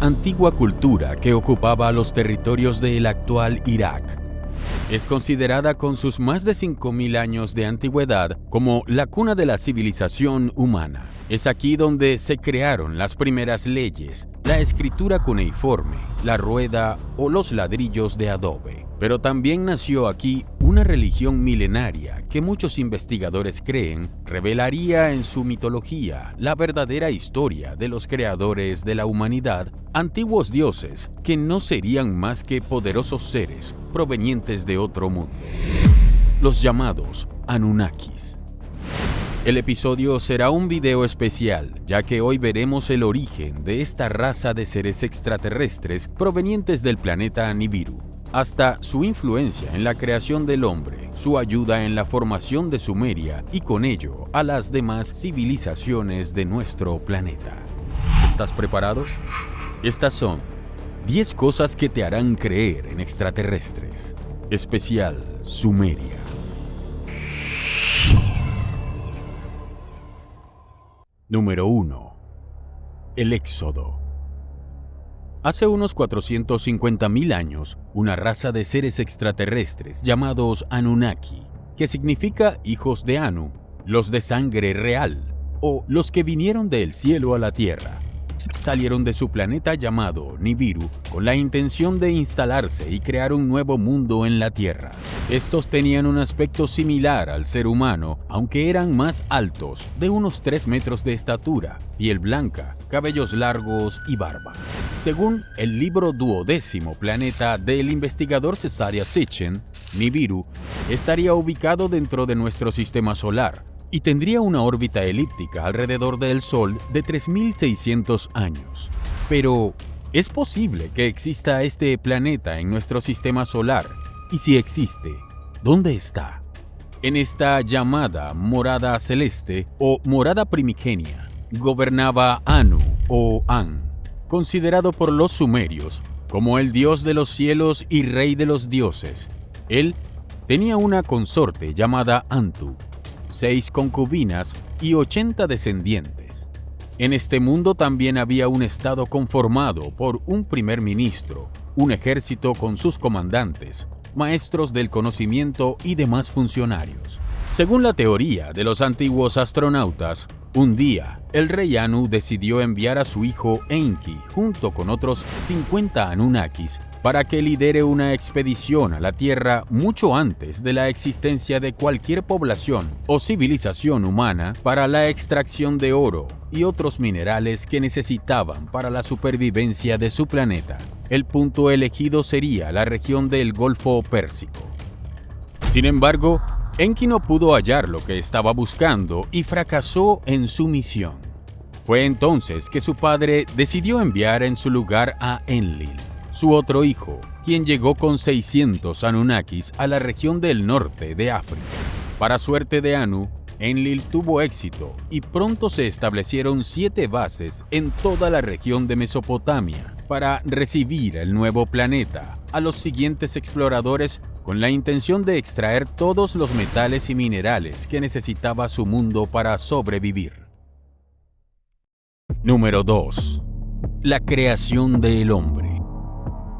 antigua cultura que ocupaba los territorios del actual Irak. Es considerada con sus más de 5.000 años de antigüedad como la cuna de la civilización humana. Es aquí donde se crearon las primeras leyes, la escritura cuneiforme, la rueda o los ladrillos de adobe. Pero también nació aquí una religión milenaria que muchos investigadores creen revelaría en su mitología la verdadera historia de los creadores de la humanidad, antiguos dioses que no serían más que poderosos seres provenientes de otro mundo, los llamados Anunnakis. El episodio será un video especial, ya que hoy veremos el origen de esta raza de seres extraterrestres provenientes del planeta Nibiru, hasta su influencia en la creación del hombre, su ayuda en la formación de Sumeria y con ello a las demás civilizaciones de nuestro planeta. ¿Estás preparado? Estas son 10 cosas que te harán creer en extraterrestres. Especial Sumeria. Número 1. El Éxodo. Hace unos 450.000 años, una raza de seres extraterrestres llamados Anunnaki, que significa hijos de Anu, los de sangre real, o los que vinieron del cielo a la tierra, salieron de su planeta llamado Nibiru con la intención de instalarse y crear un nuevo mundo en la Tierra. Estos tenían un aspecto similar al ser humano, aunque eran más altos, de unos 3 metros de estatura, piel blanca, cabellos largos y barba. Según el libro 12º Planeta del investigador Cesaria Sitchin, Nibiru estaría ubicado dentro de nuestro sistema solar, y tendría una órbita elíptica alrededor del Sol de 3.600 años. Pero, ¿es posible que exista este planeta en nuestro sistema solar? Y si existe, ¿dónde está? En esta llamada morada celeste o morada primigenia, gobernaba Anu o An, considerado por los sumerios como el dios de los cielos y rey de los dioses. Él tenía una consorte llamada Antu, 6 concubinas y 80 descendientes. En este mundo también había un estado conformado por un primer ministro, un ejército con sus comandantes, maestros del conocimiento y demás funcionarios. Según la teoría de los antiguos astronautas, un día el rey Anu decidió enviar a su hijo Enki junto con otros 50 Anunnakis para que lidere una expedición a la Tierra mucho antes de la existencia de cualquier población o civilización humana para la extracción de oro y otros minerales que necesitaban para la supervivencia de su planeta. El punto elegido sería la región del Golfo Pérsico. Sin embargo, Enki no pudo hallar lo que estaba buscando y fracasó en su misión. Fue entonces que su padre decidió enviar en su lugar a Enlil, su otro hijo, quien llegó con 600 Anunnakis a la región del norte de África. Para suerte de Anu, Enlil tuvo éxito y pronto se establecieron 7 bases en toda la región de Mesopotamia para recibir el nuevo planeta a los siguientes exploradores con la intención de extraer todos los metales y minerales que necesitaba su mundo para sobrevivir. Número 2. La creación del hombre.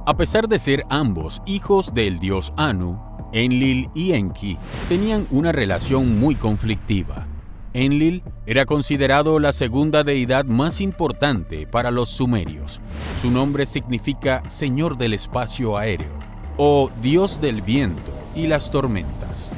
A pesar de ser ambos hijos del dios Anu, Enlil y Enki tenían una relación muy conflictiva. Enlil era considerado la segunda deidad más importante para los sumerios. Su nombre significa Señor del Espacio Aéreo o Dios del Viento y las Tormentas.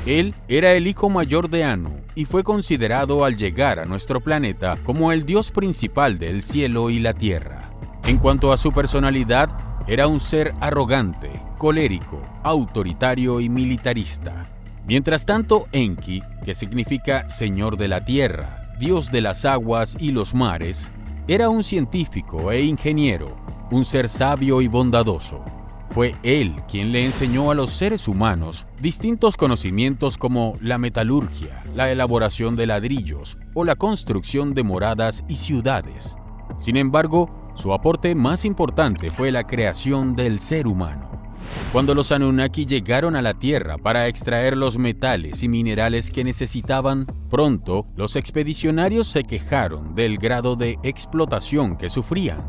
Él era el hijo mayor de Anu y fue considerado al llegar a nuestro planeta como el dios principal del cielo y la tierra. En cuanto a su personalidad, era un ser arrogante, colérico, autoritario y militarista. Mientras tanto, Enki, que significa Señor de la Tierra, Dios de las aguas y los mares, era un científico e ingeniero, un ser sabio y bondadoso. Fue él quien le enseñó a los seres humanos distintos conocimientos como la metalurgia, la elaboración de ladrillos o la construcción de moradas y ciudades. Sin embargo, su aporte más importante fue la creación del ser humano. Cuando los Anunnaki llegaron a la Tierra para extraer los metales y minerales que necesitaban, pronto los expedicionarios se quejaron del grado de explotación que sufrían.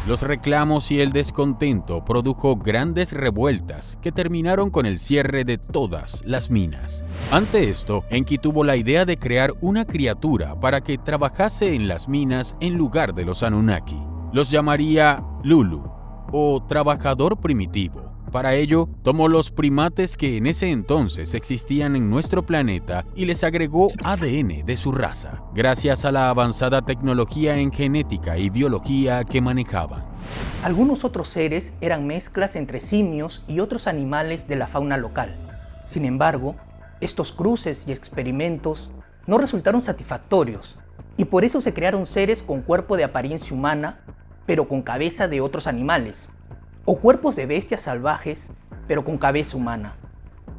Los reclamos y el descontento produjo grandes revueltas que terminaron con el cierre de todas las minas. Ante esto, Enki tuvo la idea de crear una criatura para que trabajase en las minas en lugar de los Anunnaki. Los llamaría Lulu, o trabajador primitivo. Para ello, tomó los primates que en ese entonces existían en nuestro planeta y les agregó ADN de su raza, gracias a la avanzada tecnología en genética y biología que manejaban. Algunos otros seres eran mezclas entre simios y otros animales de la fauna local. Sin embargo, estos cruces y experimentos no resultaron satisfactorios, y por eso se crearon seres con cuerpo de apariencia humana, pero con cabeza de otros animales, o cuerpos de bestias salvajes, pero con cabeza humana.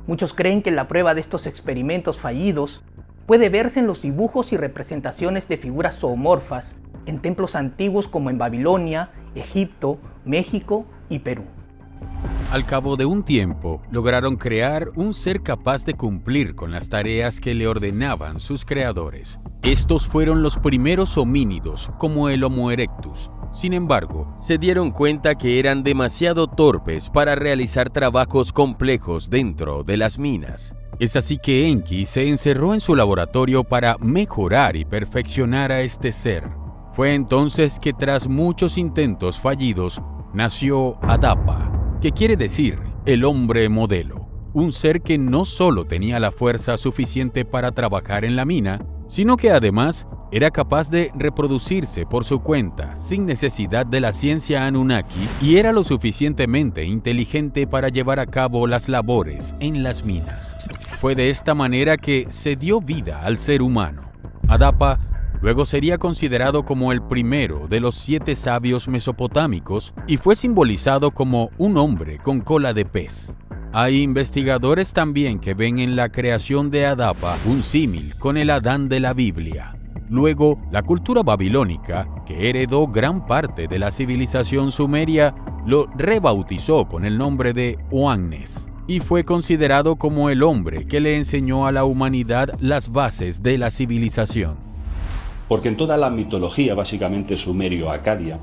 Muchos creen que la prueba de estos experimentos fallidos puede verse en los dibujos y representaciones de figuras zoomorfas en templos antiguos como en Babilonia, Egipto, México y Perú. Al cabo de un tiempo, lograron crear un ser capaz de cumplir con las tareas que le ordenaban sus creadores. Estos fueron los primeros homínidos, como el Homo erectus. Sin embargo, se dieron cuenta que eran demasiado torpes para realizar trabajos complejos dentro de las minas. Es así que Enki se encerró en su laboratorio para mejorar y perfeccionar a este ser. Fue entonces que tras muchos intentos fallidos, nació Adapa, que quiere decir el hombre modelo, un ser que no solo tenía la fuerza suficiente para trabajar en la mina, sino que además era capaz de reproducirse por su cuenta sin necesidad de la ciencia Anunnaki y era lo suficientemente inteligente para llevar a cabo las labores en las minas. Fue de esta manera que se dio vida al ser humano. Adapa luego sería considerado como el primero de los 7 sabios mesopotámicos y fue simbolizado como un hombre con cola de pez. Hay investigadores también que ven en la creación de Adapa un símil con el Adán de la Biblia. Luego, la cultura babilónica, que heredó gran parte de la civilización sumeria, lo rebautizó con el nombre de Oannes y fue considerado como el hombre que le enseñó a la humanidad las bases de la civilización. Porque en toda la mitología básicamente sumerio-acadia,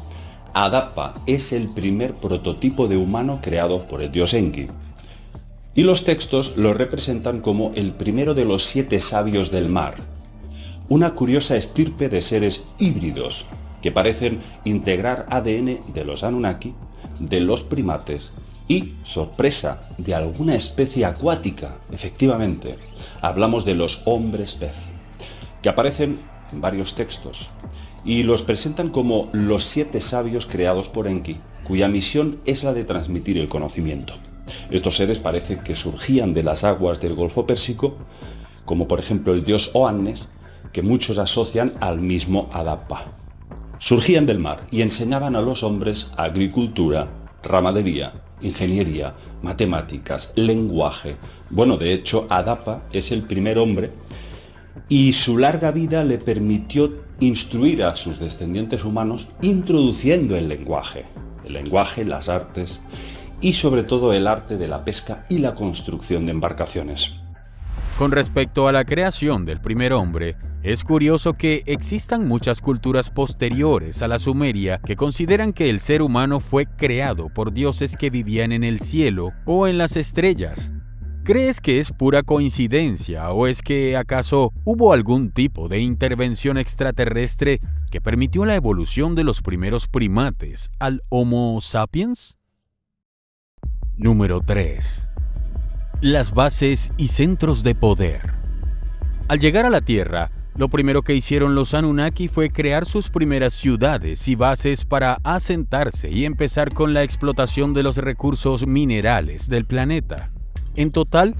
Adapa es el primer prototipo de humano creado por el dios Enki. Y los textos lo representan como el primero de los 7 sabios del mar, una curiosa estirpe de seres híbridos que parecen integrar ADN de los Anunnaki, de los primates y, sorpresa, de alguna especie acuática. Efectivamente, hablamos de los hombres pez, que aparecen en varios textos y los presentan como los 7 sabios creados por Enki, cuya misión es la de transmitir el conocimiento. Estos seres parece que surgían de las aguas del Golfo Pérsico, como por ejemplo el dios Oannes, que muchos asocian al mismo Adapa. Surgían del mar y enseñaban a los hombres agricultura, ramadería, ingeniería, matemáticas, lenguaje. Bueno, de hecho, Adapa es el primer hombre y su larga vida le permitió instruir a sus descendientes humanos introduciendo el lenguaje, las artes y sobre todo el arte de la pesca y la construcción de embarcaciones. Con respecto a la creación del primer hombre, es curioso que existan muchas culturas posteriores a la sumeria que consideran que el ser humano fue creado por dioses que vivían en el cielo o en las estrellas. ¿Crees que es pura coincidencia o es que acaso hubo algún tipo de intervención extraterrestre que permitió la evolución de los primeros primates al Homo sapiens? Número 3. Las bases y centros de poder. Al llegar a la Tierra, lo primero que hicieron los Anunnaki fue crear sus primeras ciudades y bases para asentarse y empezar con la explotación de los recursos minerales del planeta. En total,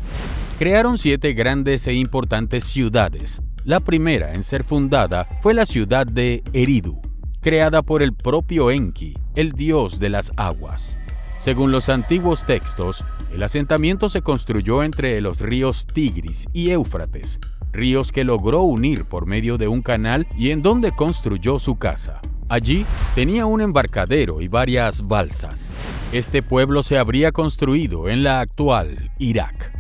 crearon 7 grandes e importantes ciudades. La primera en ser fundada fue la ciudad de Eridu, creada por el propio Enki, el dios de las aguas. Según los antiguos textos, el asentamiento se construyó entre los ríos Tigris y Éufrates, ríos que logró unir por medio de un canal y en donde construyó su casa. Allí tenía un embarcadero y varias balsas. Este pueblo se habría construido en la actual Irak.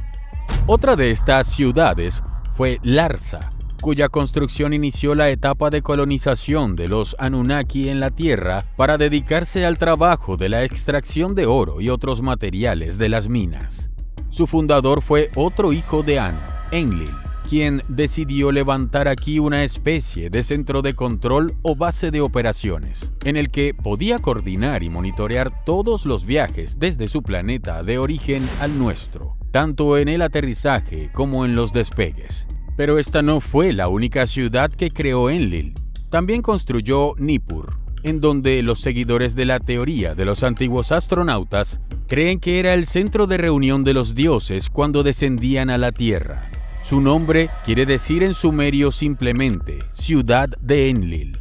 Otra de estas ciudades fue Larsa, cuya construcción inició la etapa de colonización de los Anunnaki en la Tierra para dedicarse al trabajo de la extracción de oro y otros materiales de las minas. Su fundador fue otro hijo de Anu, Enlil, quien decidió levantar aquí una especie de centro de control o base de operaciones, en el que podía coordinar y monitorear todos los viajes desde su planeta de origen al nuestro, tanto en el aterrizaje como en los despegues. Pero esta no fue la única ciudad que creó Enlil. También construyó Nippur, en donde los seguidores de la teoría de los antiguos astronautas creen que era el centro de reunión de los dioses cuando descendían a la Tierra. Su nombre quiere decir en sumerio simplemente Ciudad de Enlil,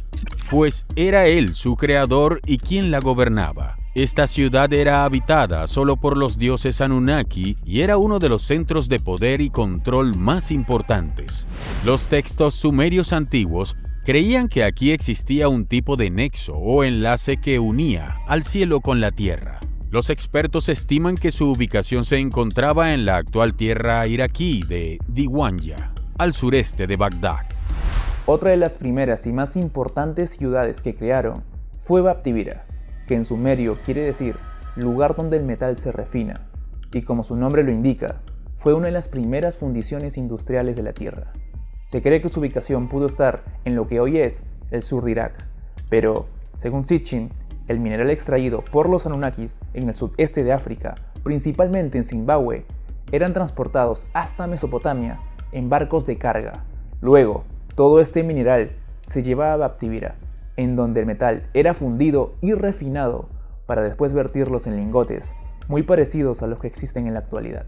pues era él su creador y quien la gobernaba. Esta ciudad era habitada solo por los dioses Anunnaki y era uno de los centros de poder y control más importantes. Los textos sumerios antiguos creían que aquí existía un tipo de nexo o enlace que unía al cielo con la tierra. Los expertos estiman que su ubicación se encontraba en la actual tierra iraquí de Diwanya, al sureste de Bagdad. Otra de las primeras y más importantes ciudades que crearon fue Baptivira, que en sumerio quiere decir lugar donde el metal se refina, y como su nombre lo indica, fue una de las primeras fundiciones industriales de la tierra. Se cree que su ubicación pudo estar en lo que hoy es el sur de Irak, pero, según Sitchin, el mineral extraído por los Anunnakis en el sudeste de África, principalmente en Zimbabue, eran transportados hasta Mesopotamia en barcos de carga. Luego, todo este mineral se llevaba a Baptivira, en donde el metal era fundido y refinado para después vertirlos en lingotes, muy parecidos a los que existen en la actualidad.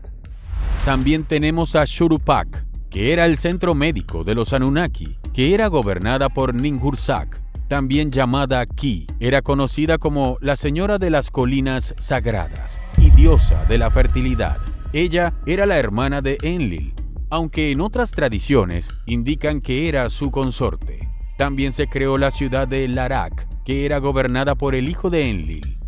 También tenemos a Shuruppak, que era el centro médico de los Anunnaki, que era gobernada por Ninhursag, también llamada Ki. Era conocida como la Señora de las Colinas Sagradas y diosa de la fertilidad. Ella era la hermana de Enlil, aunque en otras tradiciones indican que era su consorte. También se creó la ciudad de Larak, que era gobernada por el hijo de Enlil,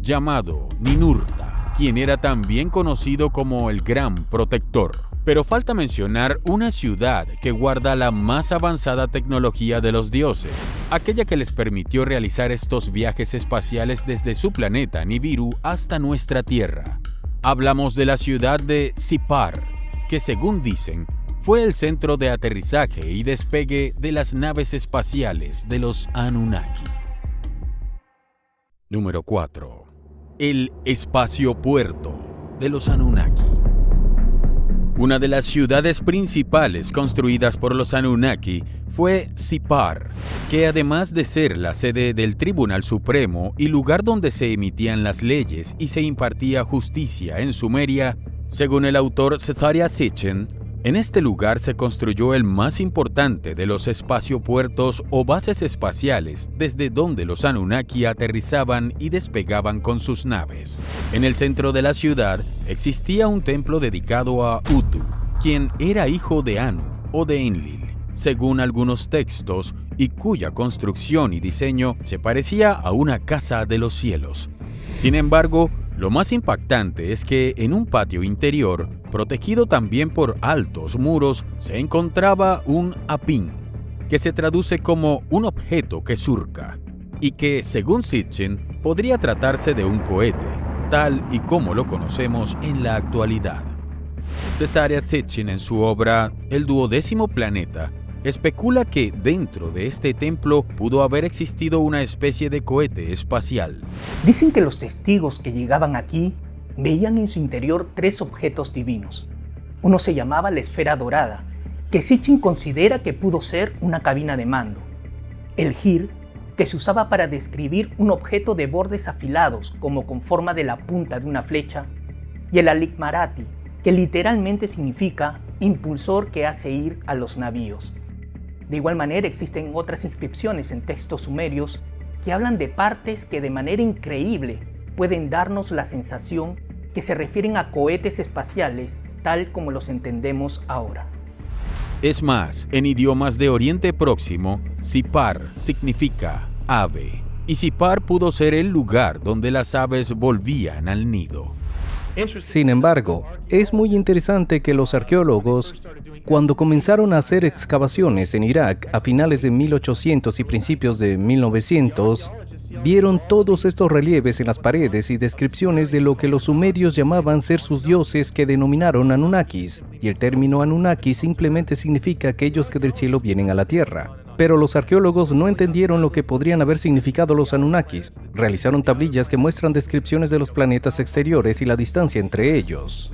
llamado Ninurta, quien era también conocido como el Gran Protector. Pero falta mencionar una ciudad que guarda la más avanzada tecnología de los dioses, aquella que les permitió realizar estos viajes espaciales desde su planeta Nibiru hasta nuestra Tierra. Hablamos de la ciudad de Sipar, que según dicen, fue el centro de aterrizaje y despegue de las naves espaciales de los Anunnaki. Número 4. El espaciopuerto de los Anunnaki. Una de las ciudades principales construidas por los Anunnaki fue Sipar, que además de ser la sede del Tribunal Supremo y lugar donde se emitían las leyes y se impartía justicia en Sumeria, según el autor Cesaria Sitchin, en este lugar se construyó el más importante de los espaciopuertos o bases espaciales desde donde los Anunnaki aterrizaban y despegaban con sus naves. En el centro de la ciudad existía un templo dedicado a Utu, quien era hijo de Anu o de Enlil, según algunos textos, y cuya construcción y diseño se parecía a una casa de los cielos. Sin embargo, lo más impactante es que en un patio interior, protegido también por altos muros, se encontraba un apin, que se traduce como un objeto que surca, y que, según Sitchin, podría tratarse de un cohete, tal y como lo conocemos en la actualidad. Cesaria Sitchin, en su obra El 12º planeta, especula que dentro de este templo pudo haber existido una especie de cohete espacial. Dicen que los testigos que llegaban aquí veían en su interior 3 objetos divinos. Uno se llamaba la esfera dorada, que Sitchin considera que pudo ser una cabina de mando. El Gir, que se usaba para describir un objeto de bordes afilados como con forma de la punta de una flecha. Y el Alikmarati, que literalmente significa impulsor que hace ir a los navíos. De igual manera existen otras inscripciones en textos sumerios que hablan de partes que de manera increíble pueden darnos la sensación que se refieren a cohetes espaciales tal como los entendemos ahora. Es más, en idiomas de Oriente Próximo, Sipar significa ave, y Sipar pudo ser el lugar donde las aves volvían al nido. Sin embargo, es muy interesante que los arqueólogos, cuando comenzaron a hacer excavaciones en Irak a finales de 1800 y principios de 1900, vieron todos estos relieves en las paredes y descripciones de lo que los sumerios llamaban ser sus dioses, que denominaron Anunnakis, y el término Anunnaki simplemente significa aquellos que del cielo vienen a la tierra. Pero los arqueólogos no entendieron lo que podrían haber significado los Anunnakis. Realizaron tablillas que muestran descripciones de los planetas exteriores y la distancia entre ellos.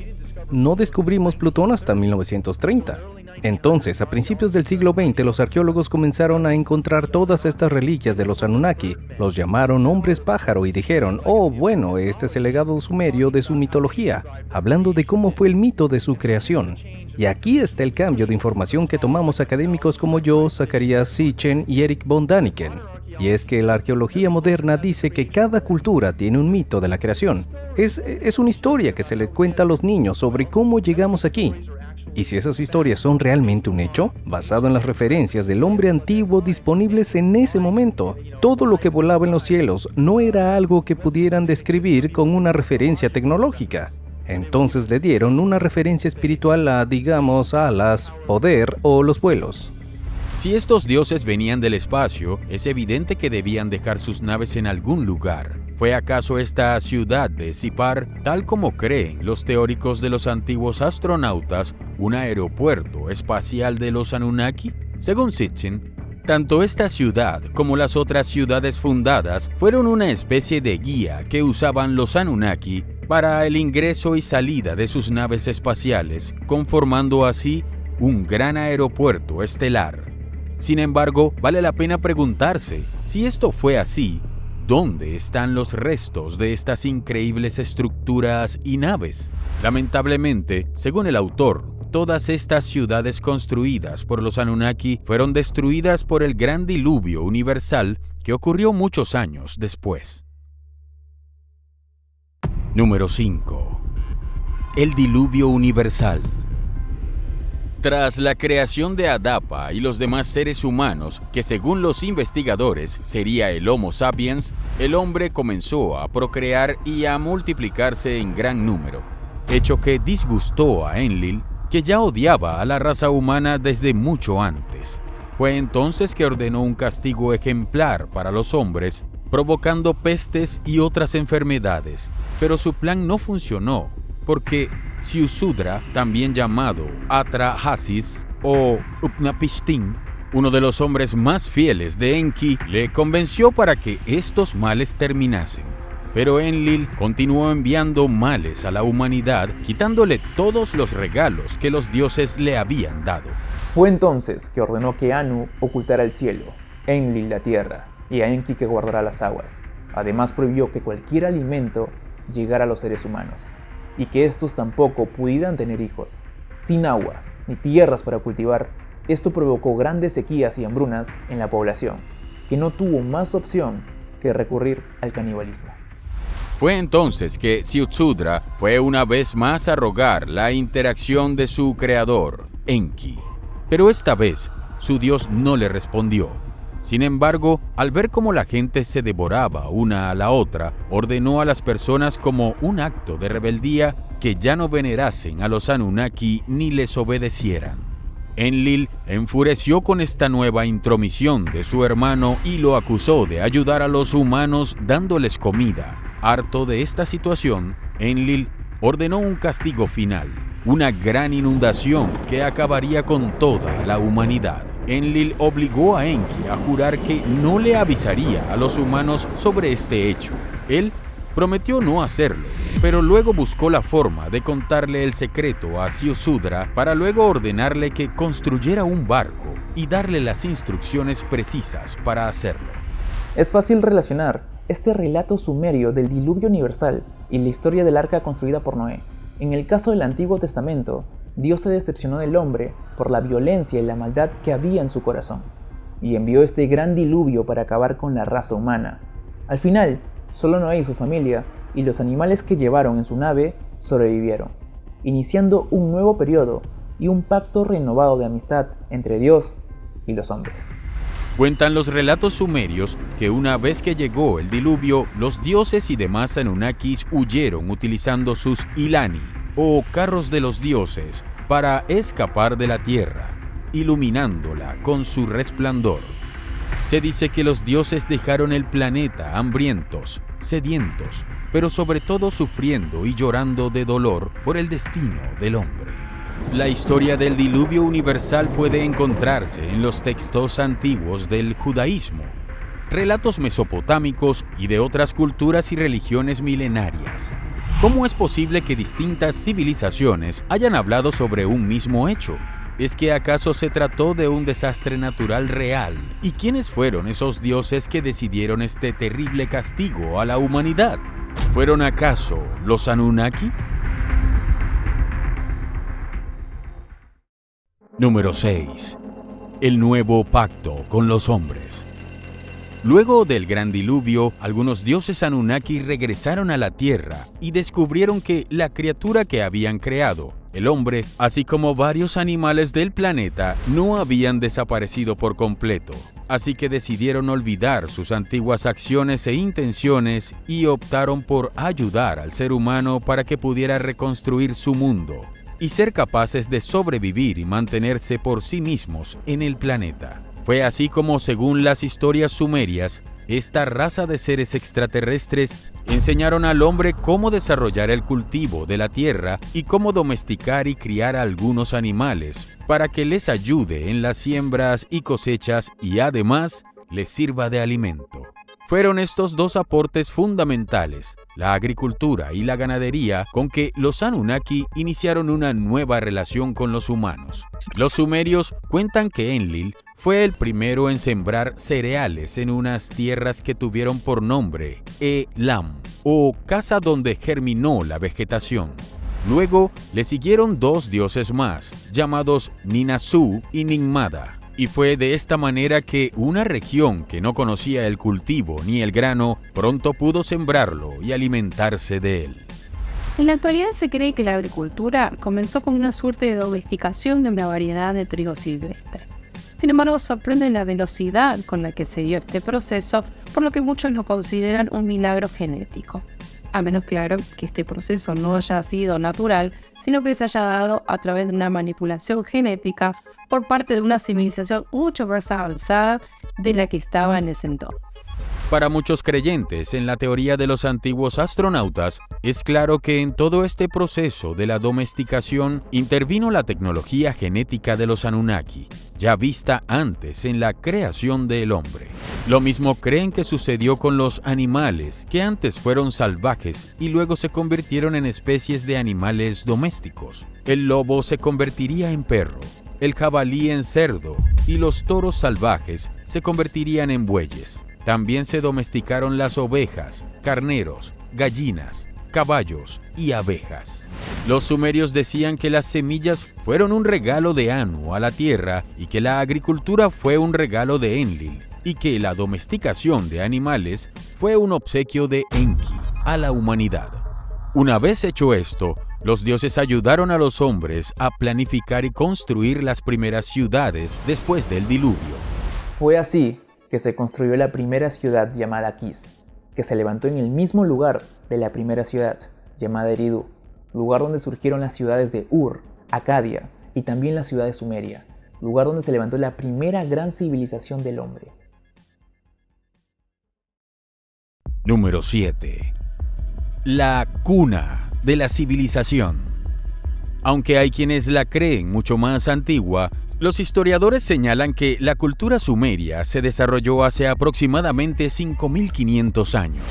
No descubrimos Plutón hasta 1930. Entonces, a principios del siglo XX, los arqueólogos comenzaron a encontrar todas estas reliquias de los Anunnaki. Los llamaron hombres pájaro y dijeron: oh, bueno, este es el legado sumerio de su mitología, hablando de cómo fue el mito de su creación. Y aquí está el cambio de información que tomamos académicos como yo, Zacharias Sitchin y Eric von Däniken. Y es que la arqueología moderna dice que cada cultura tiene un mito de la creación. Es una historia que se le cuenta a los niños sobre cómo llegamos aquí. Y si esas historias son realmente un hecho, basado en las referencias del hombre antiguo disponibles en ese momento, todo lo que volaba en los cielos no era algo que pudieran describir con una referencia tecnológica. Entonces le dieron una referencia espiritual a, digamos, alas, poder o los vuelos. Si estos dioses venían del espacio, es evidente que debían dejar sus naves en algún lugar. ¿Fue acaso esta ciudad de Sipar, tal como creen los teóricos de los antiguos astronautas, un aeropuerto espacial de los Anunnaki? Según Sitchin, tanto esta ciudad como las otras ciudades fundadas fueron una especie de guía que usaban los Anunnaki para el ingreso y salida de sus naves espaciales, conformando así un gran aeropuerto estelar. Sin embargo, vale la pena preguntarse, si esto fue así, ¿dónde están los restos de estas increíbles estructuras y naves? Lamentablemente, según el autor, todas estas ciudades construidas por los Anunnaki fueron destruidas por el gran diluvio universal que ocurrió muchos años después. Número 5. El diluvio universal. Tras la creación de Adapa y los demás seres humanos, que según los investigadores sería el Homo sapiens, el hombre comenzó a procrear y a multiplicarse en gran número, hecho que disgustó a Enlil, que ya odiaba a la raza humana desde mucho antes. Fue entonces que ordenó un castigo ejemplar para los hombres, provocando pestes y otras enfermedades, pero su plan no funcionó, porque Ziusudra, también llamado Atrahasis o Utnapishtim, uno de los hombres más fieles de Enki, le convenció para que estos males terminasen. Pero Enlil continuó enviando males a la humanidad, quitándole todos los regalos que los dioses le habían dado. Fue entonces que ordenó que Anu ocultara el cielo, Enlil la tierra, y a Enki que guardara las aguas. Además prohibió que cualquier alimento llegara a los seres humanos, y que estos tampoco pudieran tener hijos. Sin agua ni tierras para cultivar, esto provocó grandes sequías y hambrunas en la población, que no tuvo más opción que recurrir al canibalismo. Fue entonces que Ziusudra fue una vez más a rogar la interacción de su creador, Enki. Pero esta vez, su dios no le respondió. Sin embargo, al ver cómo la gente se devoraba una a la otra, ordenó a las personas como un acto de rebeldía que ya no venerasen a los Anunnaki ni les obedecieran. Enlil enfureció con esta nueva intromisión de su hermano y lo acusó de ayudar a los humanos dándoles comida. Harto de esta situación, Enlil ordenó un castigo final, una gran inundación que acabaría con toda la humanidad. Enlil obligó a Enki a jurar que no le avisaría a los humanos sobre este hecho. Él prometió no hacerlo, pero luego buscó la forma de contarle el secreto a Ziusudra para luego ordenarle que construyera un barco y darle las instrucciones precisas para hacerlo. Es fácil relacionar este relato sumerio del diluvio universal y la historia del arca construida por Noé. En el caso del Antiguo Testamento, Dios se decepcionó del hombre por la violencia y la maldad que había en su corazón, y envió este gran diluvio para acabar con la raza humana. Al final, solo Noé y su familia y los animales que llevaron en su nave sobrevivieron, iniciando un nuevo periodo y un pacto renovado de amistad entre Dios y los hombres. Cuentan los relatos sumerios que una vez que llegó el diluvio, los dioses y demás Anunnakis huyeron utilizando sus Ilani, o carros de los dioses, para escapar de la tierra, iluminándola con su resplandor. Se dice que los dioses dejaron el planeta hambrientos, sedientos, pero sobre todo sufriendo y llorando de dolor por el destino del hombre. La historia del diluvio universal puede encontrarse en los textos antiguos del judaísmo, relatos mesopotámicos y de otras culturas y religiones milenarias. ¿Cómo es posible que distintas civilizaciones hayan hablado sobre un mismo hecho? ¿Es que acaso se trató de un desastre natural real? ¿Y quiénes fueron esos dioses que decidieron este terrible castigo a la humanidad? ¿Fueron acaso los Anunnaki? Número 6. El nuevo pacto con los hombres. Luego del gran diluvio, algunos dioses Anunnaki regresaron a la Tierra y descubrieron que la criatura que habían creado, el hombre, así como varios animales del planeta, no habían desaparecido por completo. Así que decidieron olvidar sus antiguas acciones e intenciones y optaron por ayudar al ser humano para que pudiera reconstruir su mundo y ser capaces de sobrevivir y mantenerse por sí mismos en el planeta. Fue así como, según las historias sumerias, esta raza de seres extraterrestres enseñaron al hombre cómo desarrollar el cultivo de la tierra y cómo domesticar y criar a algunos animales para que les ayude en las siembras y cosechas y además les sirva de alimento. Fueron estos dos aportes fundamentales, la agricultura y la ganadería, con que los Anunnaki iniciaron una nueva relación con los humanos. Los sumerios cuentan que Enlil fue el primero en sembrar cereales en unas tierras que tuvieron por nombre Elam, o casa donde germinó la vegetación. Luego le siguieron dos dioses más, llamados Ninasú y Ninmada. Y fue de esta manera que una región que no conocía el cultivo ni el grano pronto pudo sembrarlo y alimentarse de él. En la actualidad se cree que la agricultura comenzó con una suerte de domesticación de una variedad de trigo silvestre. Sin embargo, sorprende la velocidad con la que se dio este proceso, por lo que muchos lo consideran un milagro genético. A menos claro que este proceso no haya sido natural, sino que se haya dado a través de una manipulación genética por parte de una civilización mucho más avanzada de la que estaba en ese entonces. Para muchos creyentes en la teoría de los antiguos astronautas, es claro que en todo este proceso de la domesticación intervino la tecnología genética de los Anunnaki, ya vista antes en la creación del hombre. Lo mismo creen que sucedió con los animales, que antes fueron salvajes y luego se convirtieron en especies de animales domésticos. El lobo se convertiría en perro, el jabalí en cerdo y los toros salvajes se convertirían en bueyes. También se domesticaron las ovejas, carneros, gallinas, caballos y abejas. Los sumerios decían que las semillas fueron un regalo de Anu a la tierra y que la agricultura fue un regalo de Enlil y que la domesticación de animales fue un obsequio de Enki a la humanidad. Una vez hecho esto, los dioses ayudaron a los hombres a planificar y construir las primeras ciudades después del diluvio. Fue así que se construyó la primera ciudad llamada Kis, que se levantó en el mismo lugar de la primera ciudad llamada Eridu, lugar donde surgieron las ciudades de Ur, Acadia y también la ciudad de Sumeria, lugar donde se levantó la primera gran civilización del hombre. Número 7. La cuna de la civilización. Aunque hay quienes la creen mucho más antigua, los historiadores señalan que la cultura sumeria se desarrolló hace aproximadamente 5.500 años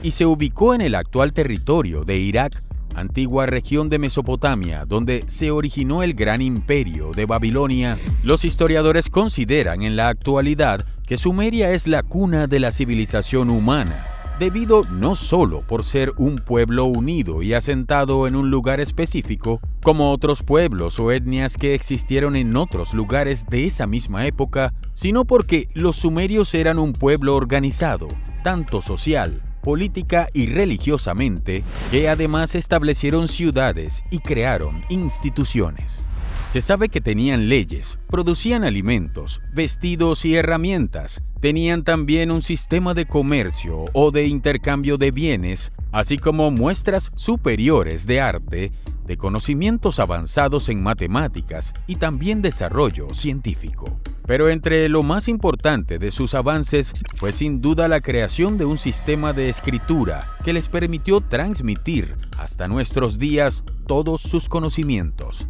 y se ubicó en el actual territorio de Irak, antigua región de Mesopotamia, donde se originó el gran imperio de Babilonia. Los historiadores consideran en la actualidad que Sumeria es la cuna de la civilización humana, debido no solo por ser un pueblo unido y asentado en un lugar específico, como otros pueblos o etnias que existieron en otros lugares de esa misma época, sino porque los sumerios eran un pueblo organizado, tanto social, política y religiosamente, que además establecieron ciudades y crearon instituciones. Se sabe que tenían leyes, producían alimentos, vestidos y herramientas. Tenían también un sistema de comercio o de intercambio de bienes, así como muestras superiores de arte, de conocimientos avanzados en matemáticas y también desarrollo científico. Pero entre lo más importante de sus avances fue sin duda la creación de un sistema de escritura que les permitió transmitir hasta nuestros días todos sus conocimientos.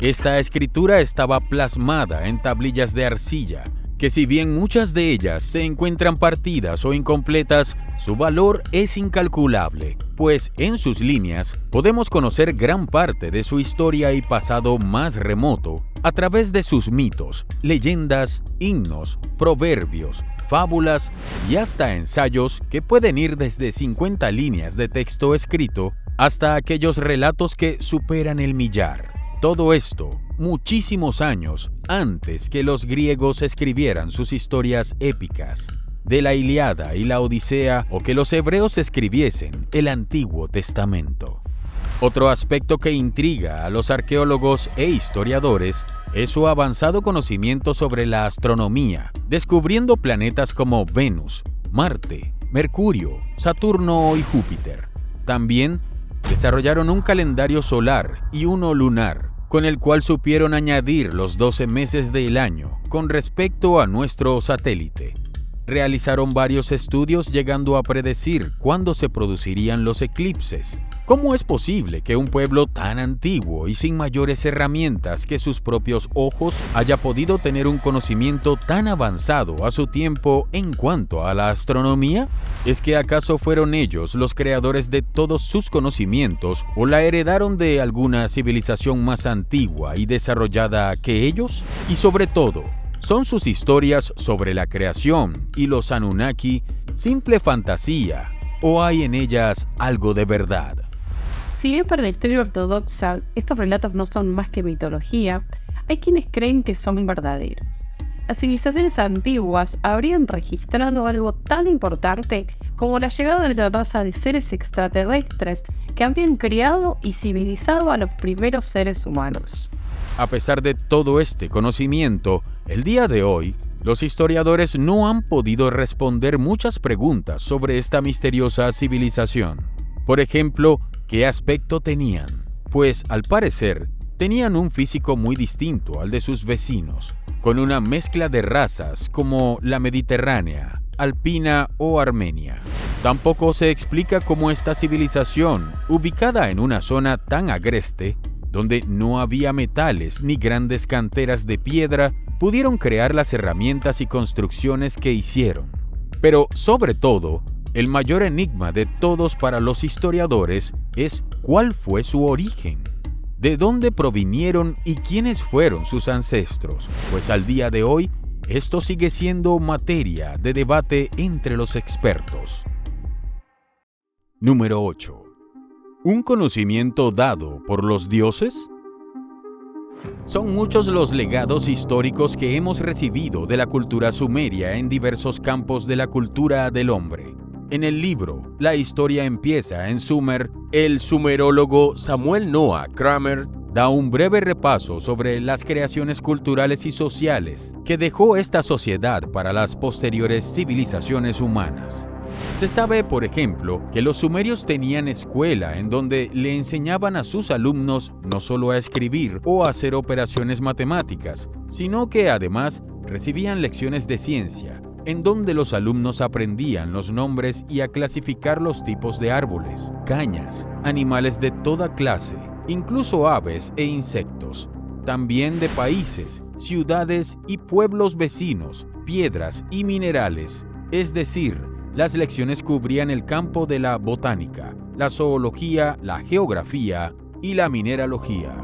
Esta escritura estaba plasmada en tablillas de arcilla, que si bien muchas de ellas se encuentran partidas o incompletas, su valor es incalculable, pues en sus líneas podemos conocer gran parte de su historia y pasado más remoto a través de sus mitos, leyendas, himnos, proverbios, fábulas y hasta ensayos que pueden ir desde 50 líneas de texto escrito hasta aquellos relatos que superan el millar. Todo esto muchísimos años antes que los griegos escribieran sus historias épicas de la Ilíada y la Odisea o que los hebreos escribiesen el Antiguo Testamento. Otro aspecto que intriga a los arqueólogos e historiadores es su avanzado conocimiento sobre la astronomía, descubriendo planetas como Venus, Marte, Mercurio, Saturno y Júpiter. También desarrollaron un calendario solar y uno lunar, con el cual supieron añadir los 12 meses del año con respecto a nuestro satélite. Realizaron varios estudios llegando a predecir cuándo se producirían los eclipses. ¿Cómo es posible que un pueblo tan antiguo y sin mayores herramientas que sus propios ojos haya podido tener un conocimiento tan avanzado a su tiempo en cuanto a la astronomía? ¿Es que acaso fueron ellos los creadores de todos sus conocimientos o la heredaron de alguna civilización más antigua y desarrollada que ellos? Y sobre todo, ¿son sus historias sobre la creación y los Anunnaki simple fantasía o hay en ellas algo de verdad? Si bien para la historia ortodoxa estos relatos no son más que mitología, hay quienes creen que son verdaderos. Las civilizaciones antiguas habrían registrado algo tan importante como la llegada de la raza de seres extraterrestres que habían creado y civilizado a los primeros seres humanos. A pesar de todo este conocimiento, el día de hoy, los historiadores no han podido responder muchas preguntas sobre esta misteriosa civilización. Por ejemplo, ¿qué aspecto tenían? Pues, al parecer, tenían un físico muy distinto al de sus vecinos, con una mezcla de razas como la mediterránea, alpina o armenia. Tampoco se explica cómo esta civilización, ubicada en una zona tan agreste, donde no había metales ni grandes canteras de piedra, pudieron crear las herramientas y construcciones que hicieron. Pero, sobre todo, el mayor enigma de todos para los historiadores es cuál fue su origen, de dónde provinieron y quiénes fueron sus ancestros, pues al día de hoy esto sigue siendo materia de debate entre los expertos. Número 8. ¿Un conocimiento dado por los dioses? Son muchos los legados históricos que hemos recibido de la cultura sumeria en diversos campos de la cultura del hombre. En el libro La historia empieza en Sumer, el sumerólogo Samuel Noah Kramer da un breve repaso sobre las creaciones culturales y sociales que dejó esta sociedad para las posteriores civilizaciones humanas. Se sabe, por ejemplo, que los sumerios tenían escuela en donde le enseñaban a sus alumnos no solo a escribir o a hacer operaciones matemáticas, sino que además recibían lecciones de ciencia, en donde los alumnos aprendían los nombres y a clasificar los tipos de árboles, cañas, animales de toda clase, incluso aves e insectos, también de países, ciudades y pueblos vecinos, piedras y minerales, es decir, las lecciones cubrían el campo de la botánica, la zoología, la geografía y la mineralogía.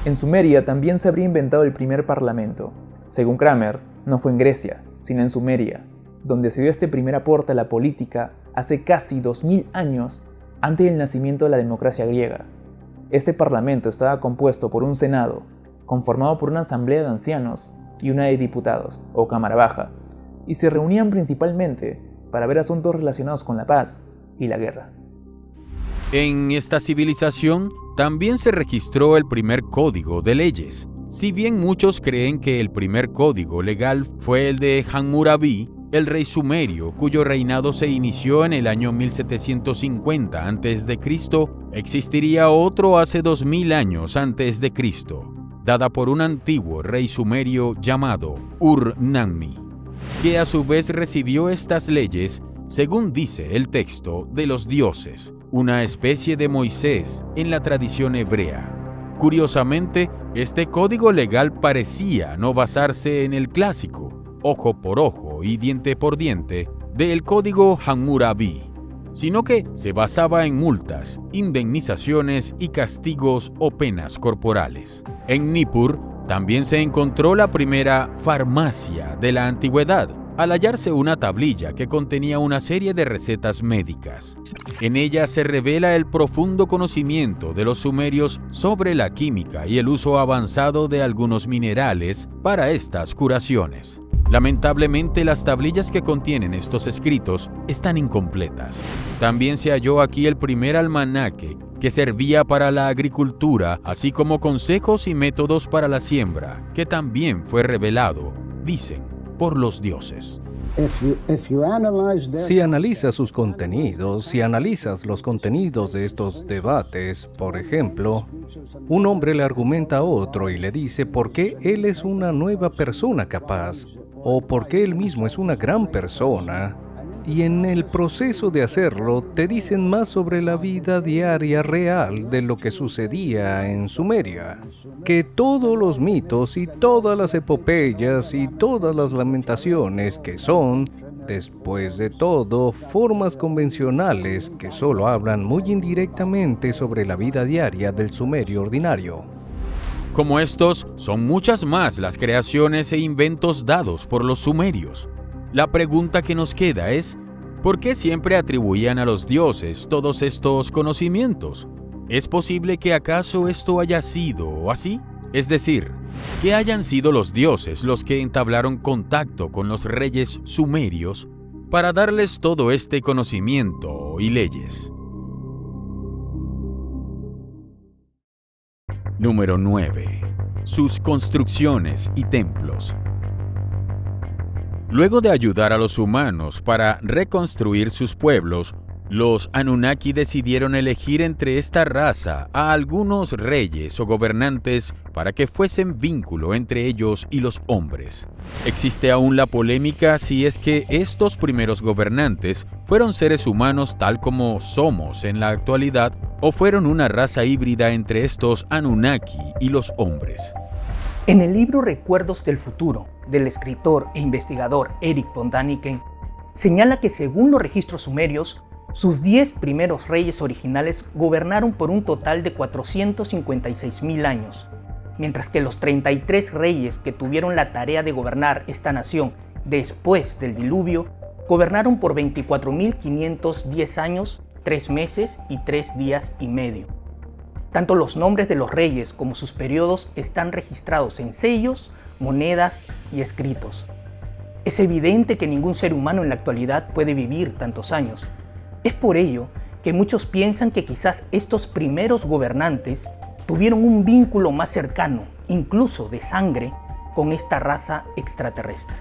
En Sumeria también se habría inventado el primer parlamento. Según Kramer, no fue en Grecia, sino en Sumeria, donde se dio este primer aporte a la política hace casi 2000 años antes del nacimiento de la democracia griega. Este parlamento estaba compuesto por un senado, conformado por una asamblea de ancianos y una de diputados, o cámara baja, y se reunían principalmente para ver asuntos relacionados con la paz y la guerra. En esta civilización también se registró el primer código de leyes. Si bien muchos creen que el primer código legal fue el de Hammurabi, el rey sumerio, cuyo reinado se inició en el año 1750 a.C., existiría otro hace 2000 años antes de Cristo, dada por un antiguo rey sumerio llamado Ur-Nammi, que a su vez recibió estas leyes, según dice el texto, de los dioses, una especie de Moisés en la tradición hebrea. Curiosamente, este código legal parecía no basarse en el clásico, ojo por ojo y diente por diente, del código Hammurabi, sino que se basaba en multas, indemnizaciones y castigos o penas corporales. En Nippur también se encontró la primera farmacia de la antigüedad, al hallarse una tablilla que contenía una serie de recetas médicas. En ella se revela el profundo conocimiento de los sumerios sobre la química y el uso avanzado de algunos minerales para estas curaciones. Lamentablemente, las tablillas que contienen estos escritos están incompletas. También se halló aquí el primer almanaque que servía para la agricultura, así como consejos y métodos para la siembra, que también fue revelado, dicen, por los dioses. Si analizas sus contenidos, si analizas los contenidos de estos debates, por ejemplo, un hombre le argumenta a otro y le dice por qué él es una nueva persona capaz, o por qué él mismo es una gran persona, y en el proceso de hacerlo te dicen más sobre la vida diaria real de lo que sucedía en Sumeria, que todos los mitos y todas las epopeyas y todas las lamentaciones que son, después de todo, formas convencionales que solo hablan muy indirectamente sobre la vida diaria del sumerio ordinario. Como estos, son muchas más las creaciones e inventos dados por los sumerios. La pregunta que nos queda es, ¿por qué siempre atribuían a los dioses todos estos conocimientos? ¿Es posible que acaso esto haya sido así? Es decir, que hayan sido los dioses los que entablaron contacto con los reyes sumerios para darles todo este conocimiento y leyes. Número 9. Sus construcciones y templos. Luego de ayudar a los humanos para reconstruir sus pueblos, los Anunnaki decidieron elegir entre esta raza a algunos reyes o gobernantes para que fuesen vínculo entre ellos y los hombres. Existe aún la polémica si es que estos primeros gobernantes fueron seres humanos tal como somos en la actualidad o fueron una raza híbrida entre estos Anunnaki y los hombres. En el libro Recuerdos del Futuro, del escritor e investigador Eric von Däniken, señala que según los registros sumerios, sus 10 primeros reyes originales gobernaron por un total de 456.000 años, mientras que los 33 reyes que tuvieron la tarea de gobernar esta nación después del diluvio, gobernaron por 24.510 años, 3 meses y 3 días y medio. Tanto los nombres de los reyes como sus periodos están registrados en sellos, monedas y escritos. Es evidente que ningún ser humano en la actualidad puede vivir tantos años. Es por ello que muchos piensan que quizás estos primeros gobernantes tuvieron un vínculo más cercano, incluso de sangre, con esta raza extraterrestre.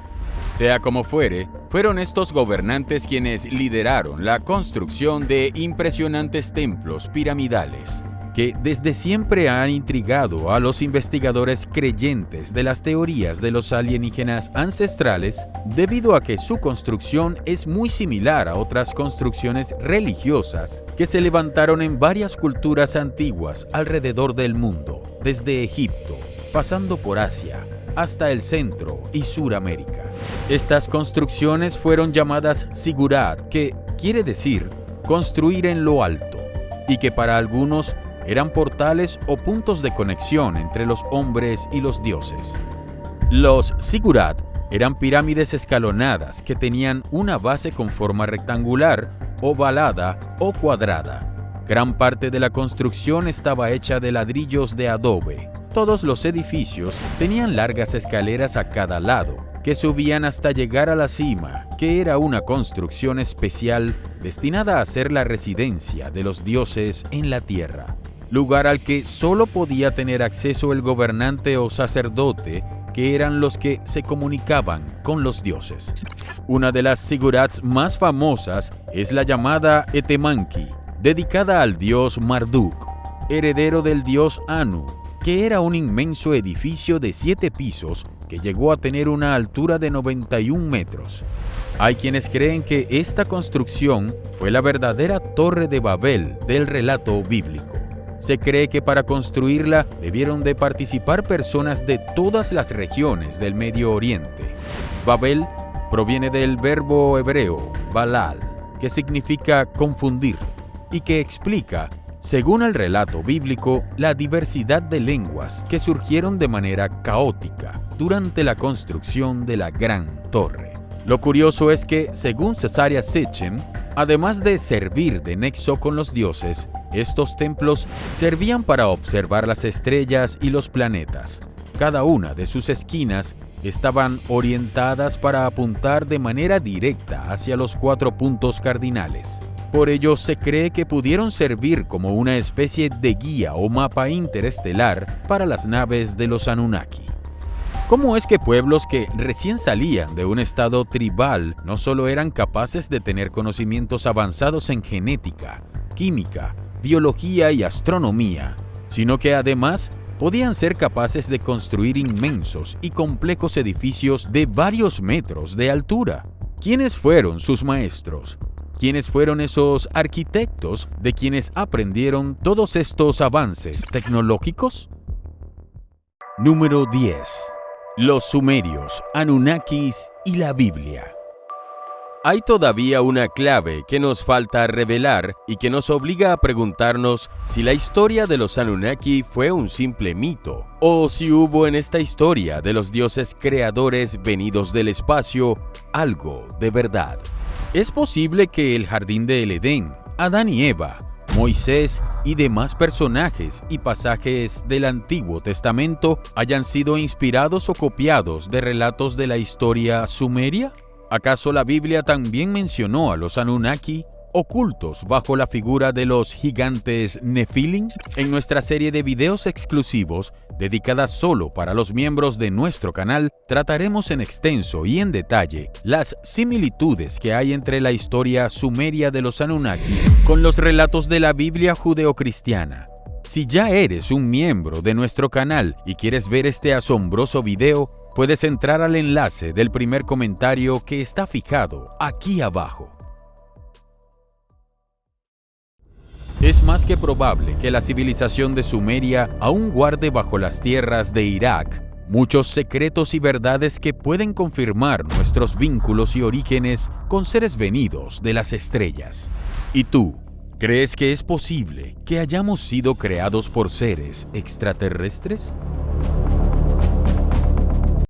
Sea como fuere, fueron estos gobernantes quienes lideraron la construcción de impresionantes templos piramidales, que desde siempre han intrigado a los investigadores creyentes de las teorías de los alienígenas ancestrales, debido a que su construcción es muy similar a otras construcciones religiosas que se levantaron en varias culturas antiguas alrededor del mundo, desde Egipto, pasando por Asia, hasta el Centro y Suramérica. Estas construcciones fueron llamadas Ziggurat, que quiere decir construir en lo alto, y que para algunos eran portales o puntos de conexión entre los hombres y los dioses. Los Ziggurat eran pirámides escalonadas que tenían una base con forma rectangular, ovalada o cuadrada. Gran parte de la construcción estaba hecha de ladrillos de adobe. Todos los edificios tenían largas escaleras a cada lado, que subían hasta llegar a la cima, que era una construcción especial destinada a ser la residencia de los dioses en la tierra. lugar al que solo podía tener acceso el gobernante o sacerdote, que eran los que se comunicaban con los dioses. Una de las zigurats más famosas es la llamada Etemanki, dedicada al dios Marduk, heredero del dios Anu, que era un inmenso edificio de 7 pisos que llegó a tener una altura de 91 metros. Hay quienes creen que esta construcción fue la verdadera Torre de Babel del relato bíblico. Se cree que para construirla debieron de participar personas de todas las regiones del Medio Oriente. Babel proviene del verbo hebreo balal, que significa confundir, y que explica, según el relato bíblico, la diversidad de lenguas que surgieron de manera caótica durante la construcción de la Gran Torre. Lo curioso es que, según Cesárea Sitchin, además de servir de nexo con los dioses, estos templos servían para observar las estrellas y los planetas. Cada una de sus esquinas estaban orientadas para apuntar de manera directa hacia los 4 puntos cardinales. Por ello, se cree que pudieron servir como una especie de guía o mapa interestelar para las naves de los Anunnaki. ¿Cómo es que pueblos que recién salían de un estado tribal no solo eran capaces de tener conocimientos avanzados en genética, química, biología y astronomía, sino que además podían ser capaces de construir inmensos y complejos edificios de varios metros de altura? ¿Quiénes fueron sus maestros? ¿Quiénes fueron esos arquitectos de quienes aprendieron todos estos avances tecnológicos? Número 10. Los sumerios, Anunnakis y la Biblia. Hay todavía una clave que nos falta revelar y que nos obliga a preguntarnos si la historia de los Anunnaki fue un simple mito o si hubo en esta historia de los dioses creadores venidos del espacio algo de verdad. Es posible que el jardín del Edén, Adán y Eva, Moisés y demás personajes y pasajes del Antiguo Testamento hayan sido inspirados o copiados de relatos de la historia sumeria. ¿Acaso la Biblia también mencionó a los Anunnaki, ocultos bajo la figura de los gigantes Nefilim? En nuestra serie de videos exclusivos, dedicada solo para los miembros de nuestro canal, trataremos en extenso y en detalle las similitudes que hay entre la historia sumeria de los Anunnaki con los relatos de la Biblia judeocristiana. Si ya eres un miembro de nuestro canal y quieres ver este asombroso video, puedes entrar al enlace del primer comentario que está fijado aquí abajo. Es más que probable que la civilización de Sumeria aún guarde bajo las tierras de Irak muchos secretos y verdades que pueden confirmar nuestros vínculos y orígenes con seres venidos de las estrellas. ¿Y tú, crees que es posible que hayamos sido creados por seres extraterrestres?